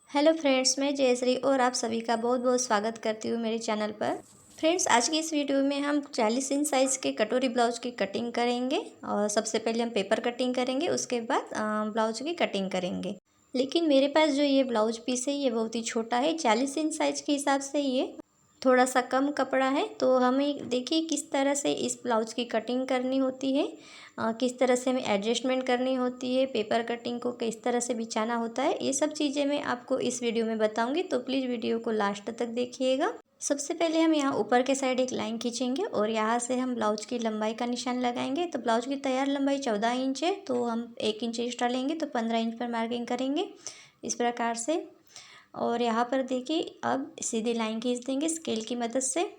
Hello friends, मैं जयश्री और आप सभी का बहुत बहुत स्वागत करती हूँ मेरे चैनल पर। फ्रेंड्स, आज की इस वीडियो में हम 40 इंच साइज़ के कटोरी ब्लाउज की कटिंग करेंगे। और सबसे पहले हम पेपर कटिंग करेंगे, उसके बाद ब्लाउज की कटिंग करेंगे। लेकिन मेरे पास जो ये ब्लाउज पीस है ये बहुत ही छोटा है, 40 इंच साइज़ के हिसाब से ये थोड़ा सा कम कपड़ा है। तो हमें देखिए किस तरह से इस ब्लाउज की कटिंग करनी होती है, किस तरह से हमें एडजस्टमेंट करनी होती है, पेपर कटिंग को किस तरह से बिछाना होता है, ये सब चीज़ें मैं आपको इस वीडियो में बताऊंगी। तो प्लीज़ वीडियो को लास्ट तक देखिएगा। सबसे पहले हम यहाँ ऊपर के साइड एक लाइन खींचेंगे और यहाँ से हम ब्लाउज की लंबाई का निशान लगाएंगे। तो ब्लाउज की तैयार लंबाई 14 इंच है, तो हम 1 इंच एक्स्ट्रा लेंगे तो 15 इंच पर मार्किंग करेंगे इस प्रकार से। और यहाँ पर देखिए अब सीधी लाइन खींच देंगे स्केल की मदद से।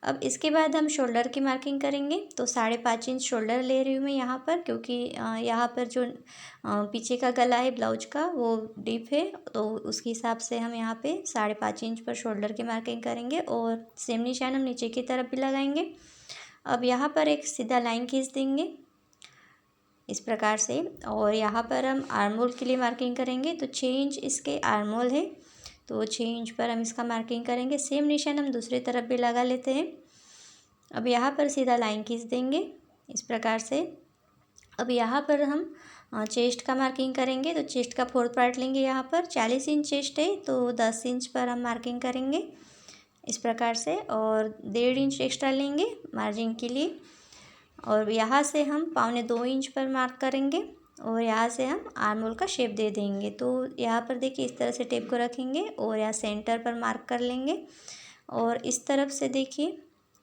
अब इसके बाद हम शोल्डर की मार्किंग करेंगे। तो 5.5 इंच शोल्डर ले रही हूँ मैं यहाँ पर, क्योंकि यहाँ पर जो पीछे का गला है ब्लाउज का वो डीप है, तो उसके हिसाब से हम यहाँ पे 5.5 इंच पर शोल्डर की मार्किंग करेंगे। और सेम निशान हम नीचे की तरफ भी लगाएंगे। अब यहाँ पर एक सीधा लाइन खींच देंगे इस प्रकार से। और यहाँ पर हम आर्म होल के लिए मार्किंग करेंगे। तो 6 इंच इसके आर्म होल है, तो 6 इंच पर हम इसका मार्किंग करेंगे। सेम निशान हम दूसरी तरफ भी लगा लेते हैं। अब यहाँ पर सीधा लाइन खींच देंगे इस प्रकार से। अब यहाँ पर हम चेस्ट का मार्किंग करेंगे। तो चेस्ट का 4th पार्ट लेंगे। यहाँ पर 40 इंच चेस्ट है, तो 10 इंच पर हम मार्किंग करेंगे इस प्रकार से। और 1.5 इंच एक्स्ट्रा लेंगे मार्जिन के लिए। और यहाँ से हम 1.25 इंच पर मार्क करेंगे और यहाँ से हम आर्म होल का शेप दे देंगे। तो यहाँ पर देखिए इस तरह से टेप को रखेंगे और यहाँ सेंटर पर मार्क कर लेंगे। और इस तरफ से देखिए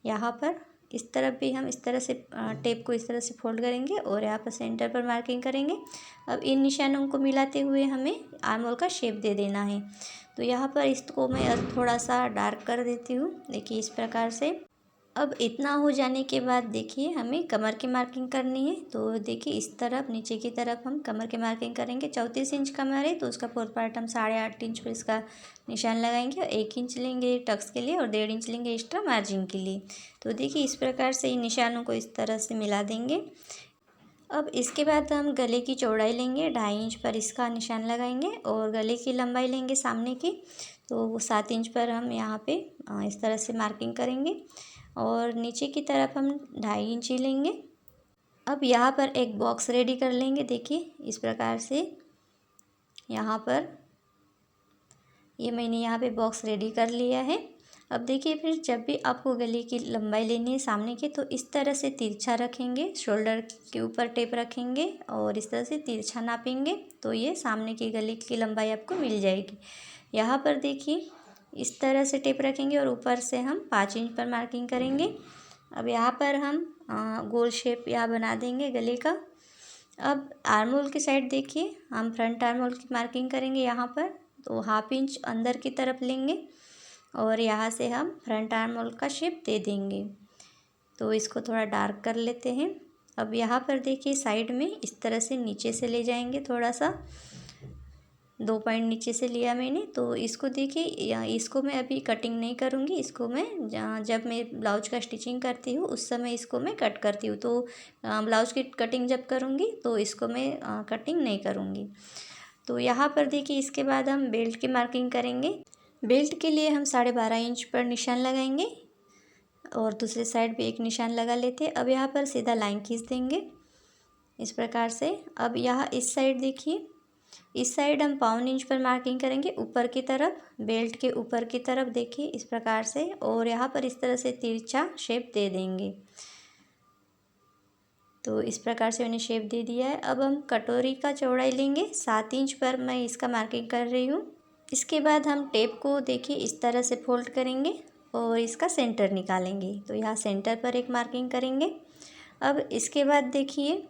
यहाँ पर इस तरफ भी हम इस तरह से टेप को इस तरह से फोल्ड करेंगे और यहाँ पर सेंटर पर मार्किंग करेंगे। अब इन निशानों को मिलाते हुए हमें आर्म होल का शेप दे देना है। तो यहाँ पर इसको मैं थोड़ा सा डार्क कर देती हूँ, देखिए इस प्रकार से। अब इतना हो जाने के बाद देखिए हमें कमर की मार्किंग करनी है। तो देखिए इस तरफ नीचे की तरफ हम कमर की मार्किंग करेंगे। 34 इंच कमर है, तो उसका 4th पार्ट हम 8.5 इंच पर इसका निशान लगाएंगे। और 1 इंच लेंगे टक्स के लिए और 1.5 इंच लेंगे एक्स्ट्रा मार्जिन के लिए। तो देखिए इस प्रकार से इन निशानों को इस तरह से मिला देंगे। अब इसके बाद हम गले की चौड़ाई लेंगे, 2.5 इंच पर इसका निशान लगाएंगे। और गले की लंबाई लेंगे सामने की, तो वो 7 इंच पर हम यहाँ पे इस तरह से मार्किंग करेंगे। और नीचे की तरफ हम 2.5 इंच ही लेंगे। अब यहाँ पर एक बॉक्स रेडी कर लेंगे, देखिए इस प्रकार से। यहाँ पर ये मैंने यहाँ पे बॉक्स रेडी कर लिया है। अब देखिए फिर जब भी आपको गले की लंबाई लेनी है सामने की, तो इस तरह से तिरछा रखेंगे, शोल्डर के ऊपर टेप रखेंगे और इस तरह से तिरछा नापेंगे, तो ये सामने की गले की लंबाई आपको मिल जाएगी। यहाँ पर देखिए इस तरह से टेप रखेंगे और ऊपर से हम 5 इंच पर मार्किंग करेंगे। अब यहाँ पर हम गोल शेप यहाँ बना देंगे गले का। अब आर्म होल की साइड देखिए हम फ्रंट आर्म होल की मार्किंग करेंगे यहाँ पर। तो 1/2 इंच अंदर की तरफ लेंगे और यहाँ से हम फ्रंट आर्म होल का शेप दे देंगे। तो इसको थोड़ा डार्क कर लेते हैं। अब यहाँ पर देखिए साइड में इस तरह से नीचे से ले जाएंगे, थोड़ा सा 2 पॉइंट नीचे से लिया मैंने। तो इसको देखिए इसको मैं अभी कटिंग नहीं करूँगी, इसको मैं जब मैं ब्लाउज का स्टिचिंग करती हूँ उस समय इसको मैं कट करती हूँ। तो ब्लाउज की कटिंग जब करूँगी तो इसको मैं कटिंग नहीं करूँगी। तो यहाँ पर देखिए इसके बाद हम बेल्ट की मार्किंग करेंगे। बेल्ट के लिए हम 12.5 इंच पर निशान लगाएंगे और दूसरे साइड भी एक निशान लगा लेते हैं। अब यहाँ पर सीधा लाइन खींच देंगे इस प्रकार से। अब यहाँ इस साइड देखिए, इस साइड हम 1/4 इंच पर मार्किंग करेंगे ऊपर की तरफ, बेल्ट के ऊपर की तरफ देखिए इस प्रकार से। और यहाँ पर इस तरह से तिरछा शेप दे देंगे। तो इस प्रकार से मैंने शेप दे दिया है। अब हम कटोरी का चौड़ाई लेंगे, 7 इंच पर मैं इसका मार्किंग कर रही हूँ। इसके बाद हम टेप को देखिए इस तरह से फोल्ड करेंगे और इसका सेंटर निकालेंगे। तो यहाँ सेंटर पर एक मार्किंग करेंगे। अब इसके बाद देखिए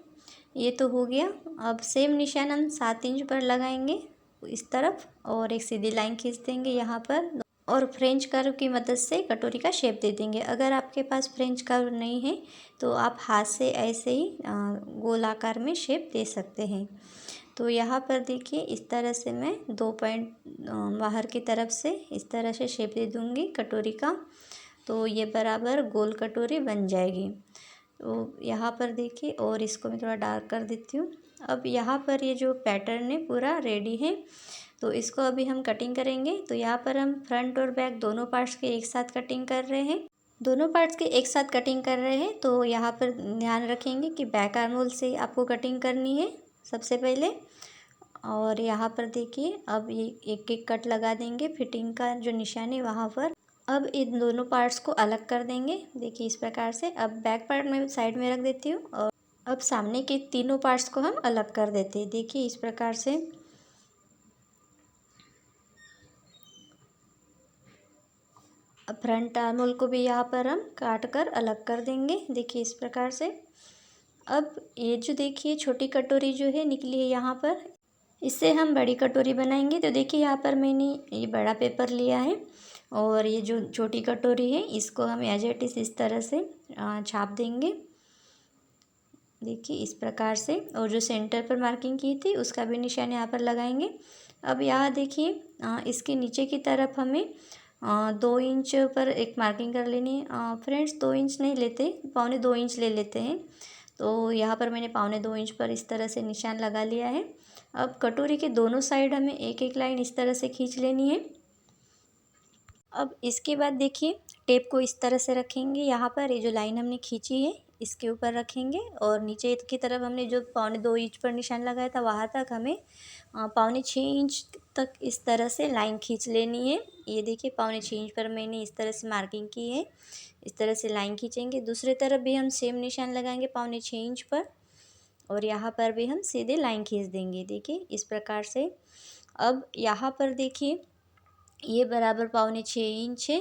ये तो हो गया। अब सेम निशान हम 7 इंच पर लगाएंगे इस तरफ और एक सीधी लाइन खींच देंगे यहाँ पर और फ्रेंच कर्व की मदद से कटोरी का शेप दे देंगे। अगर आपके पास फ्रेंच कर्व नहीं है तो आप हाथ से ऐसे ही गोल आकार में शेप दे सकते हैं। तो यहाँ पर देखिए इस तरह से मैं 2 पॉइंट बाहर की तरफ से इस तरह से शेप दे दूँगी कटोरी का, तो ये बराबर गोल कटोरी बन जाएगी। तो यहाँ पर देखिए और इसको मैं थोड़ा डार्क कर देती हूँ। अब यहाँ पर ये जो पैटर्न है पूरा रेडी है। तो इसको अभी हम कटिंग करेंगे। तो यहाँ पर हम फ्रंट और बैक दोनों पार्ट्स के एक साथ कटिंग कर रहे हैं। दोनों पार्ट्स के एक साथ कटिंग कर रहे हैं तो यहाँ पर ध्यान रखेंगे कि बैक आर्म होल से आपको कटिंग करनी है सबसे पहले। और यहाँ पर देखिए अब ये एक एक कट लगा देंगे फिटिंग का जो निशान है वहाँ पर। अब इन दोनों पार्ट्स को अलग कर देंगे, देखिए इस प्रकार से। अब बैक पार्ट में साइड में रख देती हूँ और अब सामने के तीनों पार्ट्स को हम अलग कर देते हैं, देखिए इस प्रकार से। अब फ्रंट आर्म होल को भी यहाँ पर हम काट कर अलग कर देंगे, देखिए इस प्रकार से। अब ये जो देखिए छोटी कटोरी जो है निकली है यहाँ पर, इससे हम बड़ी कटोरी बनाएंगे। तो देखिए यहाँ पर मैंने ये बड़ा पेपर लिया है और ये जो छोटी कटोरी है इसको हम एज इट इज़ इस तरह से छाप देंगे, देखिए इस प्रकार से। और जो सेंटर पर मार्किंग की थी उसका भी निशान यहाँ पर लगाएंगे। अब यहाँ देखिए इसके नीचे की तरफ हमें 2 इंच पर एक मार्किंग कर लेनी है। फ्रेंड्स 2 इंच नहीं लेते, 2.25 इंच ले लेते हैं। तो यहाँ पर मैंने 2.25 इंच पर इस तरह से निशान लगा लिया है। अब कटोरी के दोनों साइड हमें एक एक लाइन इस तरह से खींच लेनी है। अब इसके बाद देखिए टेप को इस तरह से रखेंगे, यहाँ पर ये जो लाइन हमने खींची है इसके ऊपर रखेंगे और नीचे की तरफ हमने जो 2.25 इंच पर निशान लगाया था वहाँ तक हमें 6.25 इंच तक इस तरह से लाइन खींच लेनी है। ये देखिए 6.25 इंच पर मैंने इस तरह से मार्किंग की है, इस तरह से लाइन खींचेंगे। दूसरी तरफ भी हम सेम निशान लगाएंगे 6.25 इंच पर और यहाँ पर भी हम सीधे लाइन खींच देंगे, देखिए इस प्रकार से। अब यहाँ पर देखिए ये बराबर 6.25 इंच है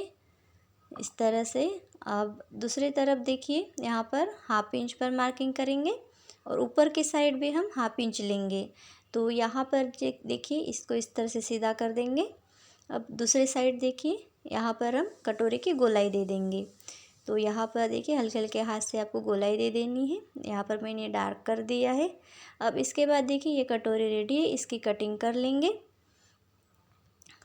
इस तरह से। अब दूसरी तरफ देखिए यहाँ पर 1/2 इंच पर मार्किंग करेंगे और ऊपर की साइड भी हम 1/2 इंच लेंगे। तो यहाँ पर देखिए इसको इस तरह से सीधा कर देंगे। अब दूसरी साइड देखिए यहाँ पर हम कटोरी की गोलाई दे देंगे। तो यहाँ पर देखिए हल्के हल्के हाथ से आपको गोलाई दे देनी है, यहाँ पर मैंने डार्क कर दिया है। अब इसके बाद देखिए ये कटोरी रेडी है, इसकी कटिंग कर लेंगे।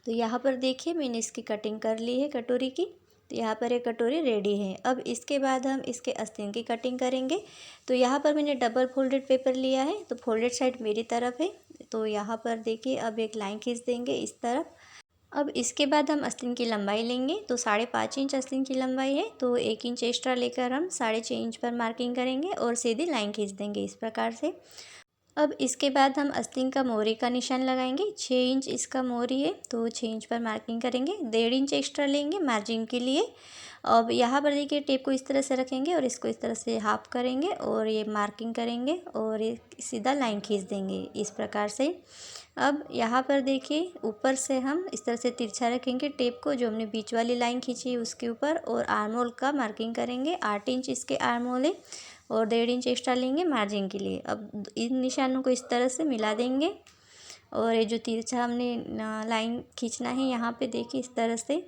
तो यहाँ पर देखिए मैंने इसकी कटिंग कर ली है कटोरी की। तो यहाँ पर ये कटोरी रेडी है। अब इसके बाद हम इसके आस्तीन की कटिंग करेंगे। तो यहाँ पर मैंने डबल फोल्डेड पेपर लिया है, तो फोल्डेड साइड मेरी तरफ है। तो यहाँ पर देखिए अब एक लाइन खींच देंगे इस तरफ। अब इसके बाद हम आस्तीन की लंबाई लेंगे। तो 5.5 इंच आस्तीन की लंबाई है, तो 1 इंच एक्स्ट्रा लेकर हम 6.5 इंच पर मार्किंग करेंगे और सीधी लाइन खींच देंगे इस प्रकार से। अब इसके बाद हम आस्तीन का मोहरी का निशान लगाएंगे। 6 इंच इसका मोहरी है, तो 6 इंच पर मार्किंग करेंगे। 1.5 इंच एक्स्ट्रा लेंगे मार्जिन के लिए। अब यहाँ पर देखिए टेप को इस तरह से रखेंगे और इसको इस तरह से हाफ करेंगे और ये मार्किंग करेंगे और ये सीधा लाइन खींच देंगे इस प्रकार से। अब यहाँ पर देखिए ऊपर से हम इस तरह से तिरछा रखेंगे टेप को, जो हमने बीच वाली लाइन खींची है उसके ऊपर, और आर्म होल का मार्किंग करेंगे। 8 इंच इसके आर्म होल है और 1.5 इंच एक्स्ट्रा लेंगे मार्जिन के लिए। अब इन निशानों को इस तरह से मिला देंगे और ये जो तिरछा हमने लाइन खींचना है यहाँ पे देखिए इस तरह से।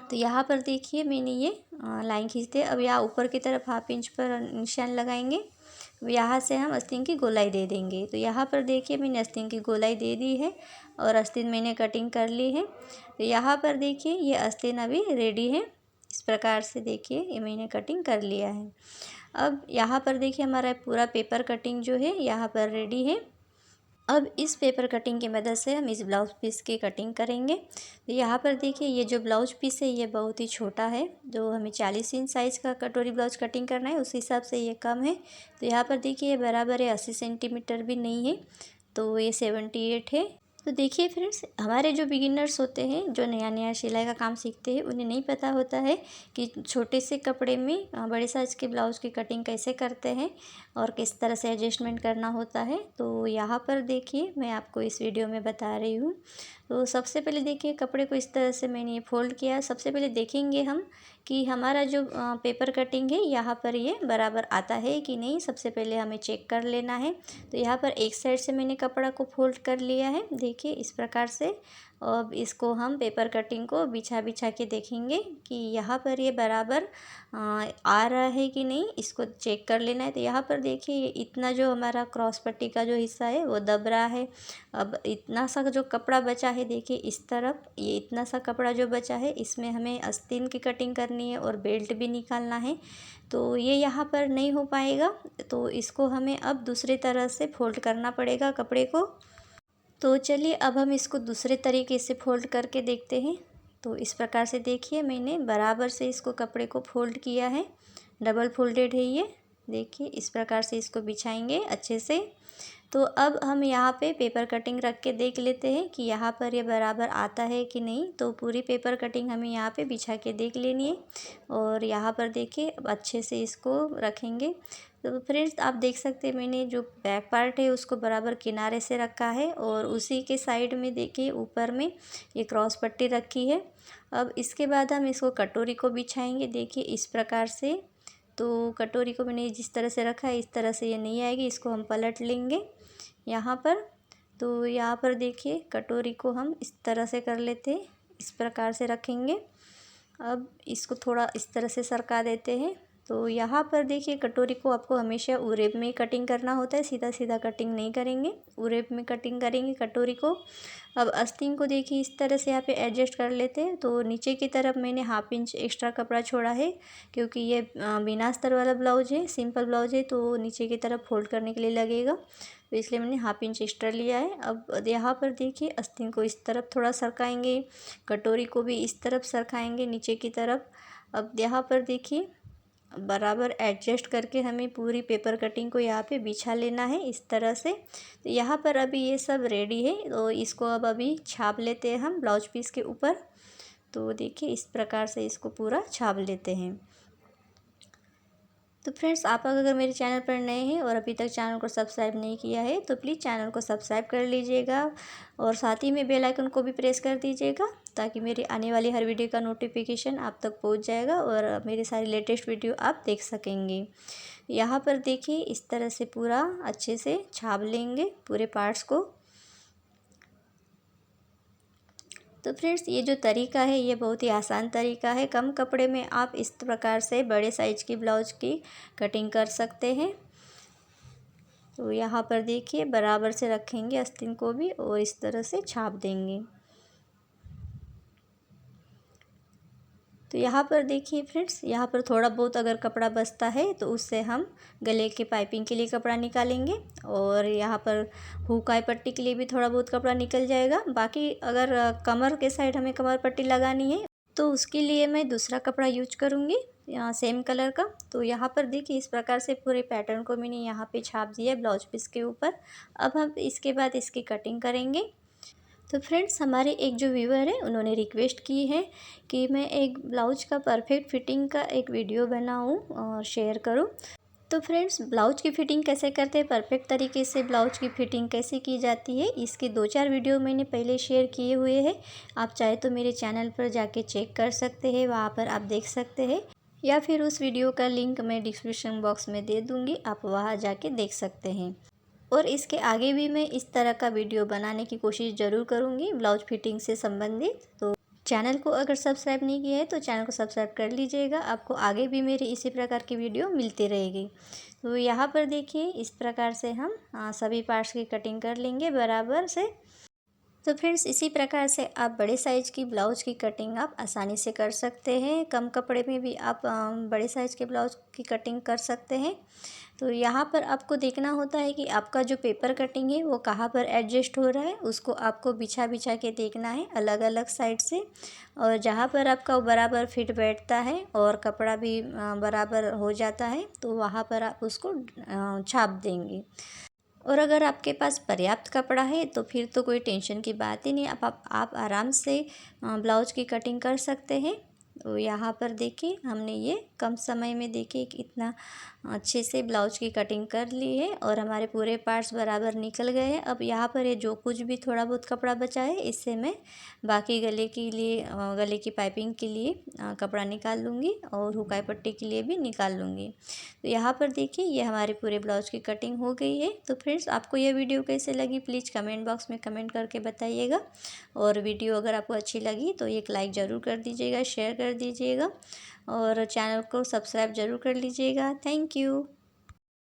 तो यहाँ पर देखिए मैंने ये लाइन खींच दी। अब यहाँ ऊपर की तरफ 1/2 इंच पर निशान लगाएंगे। यहाँ से हम आस्तीन की गोलाई दे देंगे। तो यहाँ पर देखिए मैंने आस्तीन की गोलाई दे दी है और आस्तीन मैंने कटिंग कर ली है। तो यहाँ पर देखिए ये आस्तीन अभी रेडी है इस प्रकार से, देखिए ये मैंने कटिंग कर लिया है। अब यहाँ पर देखिए हमारा पूरा पेपर कटिंग जो है यहाँ पर रेडी है। अब इस पेपर कटिंग की मदद से हम इस ब्लाउज पीस की कटिंग करेंगे। तो यहाँ पर देखिए ये जो ब्लाउज पीस है ये बहुत ही छोटा है, जो हमें 40 इंच साइज़ का कटोरी ब्लाउज कटिंग करना है उस हिसाब से ये कम है। तो यहाँ पर देखिए ये बराबर है, 80 सेंटीमीटर भी नहीं है, तो ये 78 है। तो देखिए फ्रेंड्स, हमारे जो बिगिनर्स होते हैं, जो नया नया सिलाई का काम सीखते हैं, उन्हें नहीं पता होता है कि छोटे से कपड़े में बड़े साइज़ के ब्लाउज़ की कटिंग कैसे करते हैं और किस तरह से एडजस्टमेंट करना होता है। तो यहाँ पर देखिए मैं आपको इस वीडियो में बता रही हूँ। तो सबसे पहले देखिए कपड़े को इस तरह से मैंने ये फोल्ड किया। सबसे पहले देखेंगे हम कि हमारा जो पेपर कटिंग है यहाँ पर ये बराबर आता है कि नहीं, सबसे पहले हमें चेक कर लेना है। तो यहाँ पर एक साइड से मैंने कपड़ा को फोल्ड कर लिया है, देखिए इस प्रकार से। अब इसको हम पेपर कटिंग को बिछा बिछा के देखेंगे कि यहाँ पर ये बराबर आ रहा है कि नहीं, इसको चेक कर लेना है। तो यहाँ पर देखिए ये इतना जो हमारा क्रॉस पट्टी का जो हिस्सा है वो दब रहा है। अब इतना सा जो कपड़ा बचा है देखिए इस तरफ, ये इतना सा कपड़ा जो बचा है इसमें हमें आस्तीन की कटिंग करनी है और बेल्ट भी निकालना है। तो ये यहाँ पर नहीं हो पाएगा, तो इसको हमें अब दूसरी तरह से फोल्ड करना पड़ेगा कपड़े को। तो चलिए अब हम इसको दूसरे तरीके से फ़ोल्ड करके देखते हैं। तो इस प्रकार से देखिए मैंने बराबर से इसको कपड़े को फ़ोल्ड किया है, डबल फ़ोल्डेड है ये। देखिए इस प्रकार से इसको बिछाएंगे अच्छे से। तो अब हम यहाँ पे पेपर कटिंग रख के देख लेते हैं कि यहाँ पर ये बराबर आता है कि नहीं। तो पूरी पेपर कटिंग हमें यहाँ पे बिछा के देख लेनी है और यहाँ पर देखिए अब अच्छे से इसको रखेंगे। तो फ्रेंड्स आप देख सकते हैं मैंने जो बैक पार्ट है उसको बराबर किनारे से रखा है और उसी के साइड में देखिए ऊपर में ये क्रॉस पट्टी रखी है। अब इसके बाद हम इसको कटोरी को बिछाएंगे देखिए इस प्रकार से। तो कटोरी को मैंने जिस तरह से रखा है इस तरह से ये नहीं आएगी, इसको हम पलट लेंगे यहाँ पर। तो यहाँ पर देखिए कटोरी को हम इस तरह से कर लेते हैं, इस प्रकार से रखेंगे। अब इसको थोड़ा इस तरह से सरका देते हैं। तो यहाँ पर देखिए कटोरी को आपको हमेशा उरेब में कटिंग करना होता है, सीधा सीधा कटिंग नहीं करेंगे, उरेब में कटिंग करेंगे कटोरी को। अब आस्तीन को देखिए इस तरह से यहाँ पे एडजस्ट कर लेते हैं। तो नीचे की तरफ मैंने 1/2 इंच एक्स्ट्रा कपड़ा छोड़ा है क्योंकि ये बिना अस्तर वाला ब्लाउज है, सिंपल ब्लाउज है, तो नीचे की तरफ फोल्ड करने के लिए लगेगा, तो इसलिए मैंने 1/2 इंच एक्स्ट्रा लिया है। अब यहाँ पर देखिए आस्तीन को इस तरफ थोड़ा सरकाएंगे, कटोरी को भी इस तरफ सरकाएंगे नीचे की तरफ। अब यहाँ पर देखिए बराबर एडजस्ट करके हमें पूरी पेपर कटिंग को यहाँ पे बिछा लेना है इस तरह से। तो यहाँ पर अभी ये सब रेडी है, तो इसको अब अभी छाप लेते हैं हम ब्लाउज पीस के ऊपर। तो देखिए इस प्रकार से इसको पूरा छाप लेते हैं। तो फ्रेंड्स आप अगर मेरे चैनल पर नए हैं और अभी तक चैनल को सब्सक्राइब नहीं किया है तो प्लीज़ चैनल को सब्सक्राइब कर लीजिएगा और साथ ही में बेल आइकन को भी प्रेस कर दीजिएगा ताकि मेरी आने वाली हर वीडियो का नोटिफिकेशन आप तक पहुंच जाएगा और मेरी सारी लेटेस्ट वीडियो आप देख सकेंगे। यहाँ पर देखिए इस तरह से पूरा अच्छे से छाप लेंगे पूरे पार्ट्स को। तो फ्रेंड्स ये जो तरीका है ये बहुत ही आसान तरीका है, कम कपड़े में आप इस प्रकार से बड़े साइज की ब्लाउज की कटिंग कर सकते हैं। तो यहाँ पर देखिए बराबर से रखेंगे आस्तीन को भी और इस तरह से छाप देंगे। तो यहाँ पर देखिए फ्रेंड्स यहाँ पर थोड़ा बहुत अगर कपड़ा बचता है तो उससे हम गले के पाइपिंग के लिए कपड़ा निकालेंगे और यहाँ पर हुकाई पट्टी के लिए भी थोड़ा बहुत कपड़ा निकल जाएगा। बाकी अगर कमर के साइड हमें कमर पट्टी लगानी है तो उसके लिए मैं दूसरा कपड़ा यूज करूँगी यहाँ सेम कलर का। तो यहाँ पर देखिए इस प्रकार से पूरे पैटर्न को मैंने यहाँ पे छाप दिया है ब्लाउज पीस के ऊपर। अब हम इसके बाद इसकी कटिंग करेंगे। तो फ्रेंड्स हमारे एक जो व्यूअर है उन्होंने रिक्वेस्ट की है कि मैं एक ब्लाउज का परफेक्ट फिटिंग का एक वीडियो बनाऊं और शेयर करूं। तो फ्रेंड्स ब्लाउज की फ़िटिंग कैसे करते हैं, परफेक्ट तरीके से ब्लाउज की फ़िटिंग कैसे की जाती है, इसके 2-4 वीडियो मैंने पहले शेयर किए हुए हैं। आप चाहे तो मेरे चैनल पर जाके चेक कर सकते हैं, वहाँ पर आप देख सकते हैं, या फिर उस वीडियो का लिंक मैं डिस्क्रिप्शन बॉक्स में दे दूँगी, आप वहाँ जाके देख सकते हैं। और इसके आगे भी मैं इस तरह का वीडियो बनाने की कोशिश ज़रूर करूँगी ब्लाउज फिटिंग से संबंधित। तो चैनल को अगर सब्सक्राइब नहीं किया है तो चैनल को सब्सक्राइब कर लीजिएगा, आपको आगे भी मेरी इसी प्रकार की वीडियो मिलती रहेगी। तो यहाँ पर देखिए इस प्रकार से हम सभी पार्ट्स की कटिंग कर लेंगे बराबर से। तो फ्रेंड्स इसी प्रकार से आप बड़े साइज़ की ब्लाउज की कटिंग आप आसानी से कर सकते हैं, कम कपड़े में भी आप बड़े साइज़ के ब्लाउज की कटिंग कर सकते हैं। तो यहाँ पर आपको देखना होता है कि आपका जो पेपर कटिंग है वो कहाँ पर एडजस्ट हो रहा है, उसको आपको बिछा बिछा के देखना है अलग अलग साइड से, और जहाँ पर आपका बराबर फिट बैठता है और कपड़ा भी बराबर हो जाता है तो वहाँ पर आप उसको छाप देंगे। और अगर आपके पास पर्याप्त कपड़ा है तो फिर तो कोई टेंशन की बात ही नहीं, आप आराम से ब्लाउज की कटिंग कर सकते हैं। तो यहाँ पर देखिए हमने ये कम समय में देखिए इतना अच्छे से ब्लाउज की कटिंग कर ली है और हमारे पूरे पार्ट्स बराबर निकल गए हैं। अब यहाँ पर ये जो कुछ भी थोड़ा बहुत कपड़ा बचा है इससे मैं बाकी गले के लिए गले की पाइपिंग के लिए कपड़ा निकाल लूँगी और हुकाई पट्टी के लिए भी निकाल लूँगी। तो यहाँ पर देखिए ये हमारे पूरे ब्लाउज की कटिंग हो गई है। तो फ्रेंड्स आपको ये वीडियो कैसे लगी प्लीज़ कमेंट बॉक्स में कमेंट करके बताइएगा, और वीडियो अगर आपको अच्छी लगी तो एक लाइक ज़रूर कर दीजिएगा, शेयर कर दीजिएगा और चैनल को सब्सक्राइब ज़रूर कर लीजिएगा। Thank you.